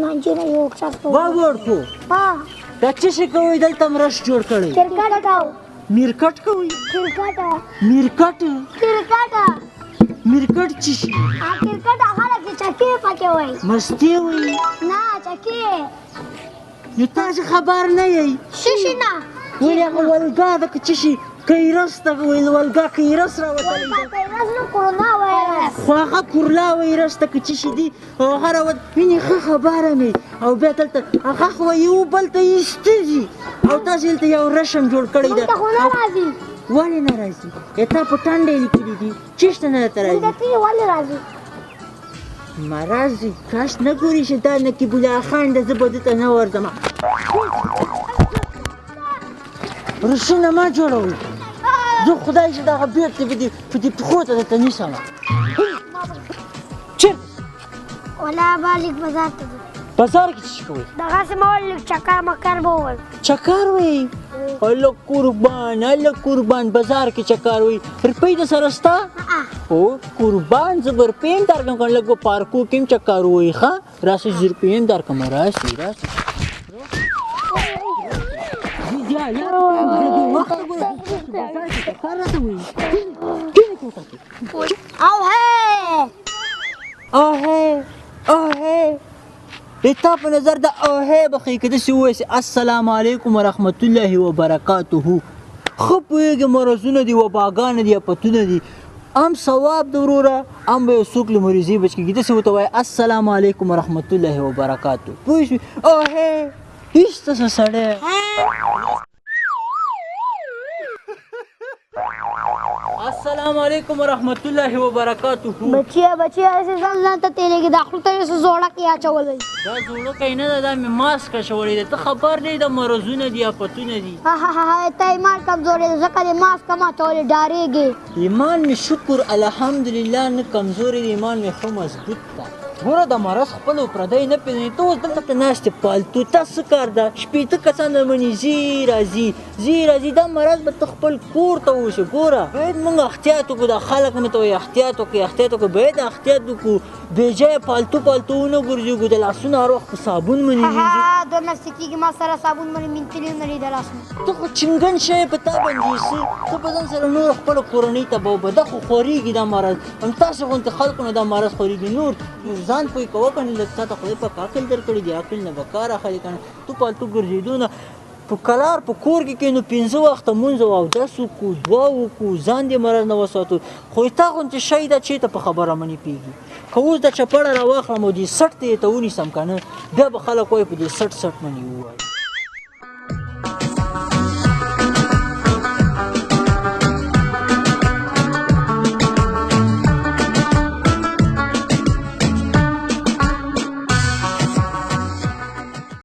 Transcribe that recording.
نجونه یو څه وړکو دا څه شي کوئ دلته مرش جوړ کړی کرکټ کوو میرکټ کوئ کرکټ میرکټ کرکټ میرکټ څه شي کرکټ هغه چې چکی پکې وای مستي وي نه چکی نو تاسو خبر نه یئ شیشي نه ولې هغه ولګا ده که څه شي کیرس ته ویل ولګا کیرس راوتلی ده وایرس نو کورونا وایرس خو هغه کورلا ویرس ته که څه شي دي هغه راوت وینې ښه خبره مې او بیا دلته هغه خو یو بل ته ایسته دي او تاسو دلته یو رشم جوړ کړی ده ته خو نه راځي ولې نه راځي تا په ټنډې لیکلي دي چېرته نه درته راځي ته ولې راځي مرضی کاش نه ګوري چې دا نقیب الله خان ده زه به دته نه ورځم رشونه ما جوړوئ زه خدای چې دغه بېرته په دې پښو ته درته نیسم چېرته ولا بالک بازار ته ځو بازار کې څه شي کوئ دغسې ما وویل لږ چکر مکر به وویل چکر وایي الله قربان بازار کې چکر وایي روپۍ د سره سته او قربان زه به روپۍ هم درکړم که لږ په پارکو کې هم چکر وایي ښه راسئ زه روپۍ هم درکړم راسئ تا په نظر د اوهی بخی که داسې ووایسې السلام علیکم ورحمت الله وبرکاته ښه پوهېږې مرضونه دي وباګانې دي افتونه دي هم ثواب د وروره هم به یو څوک له مریضۍ بچ کېږي داسې ورته وایي السلام علیکم ورحمت الله وبرکاته پوه شوې اوهی هېڅ څه سړی السلام علیکم ورحمت الله وبرکاته بچیا ایسې ځان ځان ته تېرېږي دا خولو ته یې څه زوړکی اچولی دا زوړکی نه ده دا مې ماسک اچولی دی ته خبر نه یې د مرضونه دي افتونه دي ته ایمان کمزوری دی ځکه د ماسک هم اچولی ډارېږې ایمان مې شکر الحمدلله نه کمزوری دی ایمان مې ښه مضبوط ده ګوره د مرض خپل او پردی نه پېژنې ته اوس دلته ناست یې پالتو تا څه کار ده شپېته کسان درمنې ځي راځي دا مرض به ته خپل کور ته وشي ګوره باید موږ احتیاط وکړو دا خلک مې ته وایي احتیاط وکړو باید احتیاط وکړو بېجایه پالتو ونه ګرځېږو د لاسونه هر وخت په صابون منې وینځو دوه میاشتې کېږي ما سره صابون منې مینځلي نه لري د لاسونه ته خو چنګن شی په تا باندې ایسي ته په ځان سره نور خپله کورنۍ ته به وبه دا خو خورېږي دا مرض هم تاسو غوندې خلکو نه دا مرض خورېږي نور ځان پوه کوه که نه لږ تا ته خدای پاک عقل درکړی دی عقل نه به کار اخلي که نه تو پالتو ګرځېدو نه په کلار په کور کې کښېنو 5 وخته مونځ او اودس وکړو دعا وکړو ځان دې مرض نه وساتو خو تا غوندې شی ده چېرته په خبره منې پوهېږي که اوس د چپړه راواخلم او دې سټ ته یې ته ونیسم که نه بیا به خلک وایي په دې سټ منې ووایي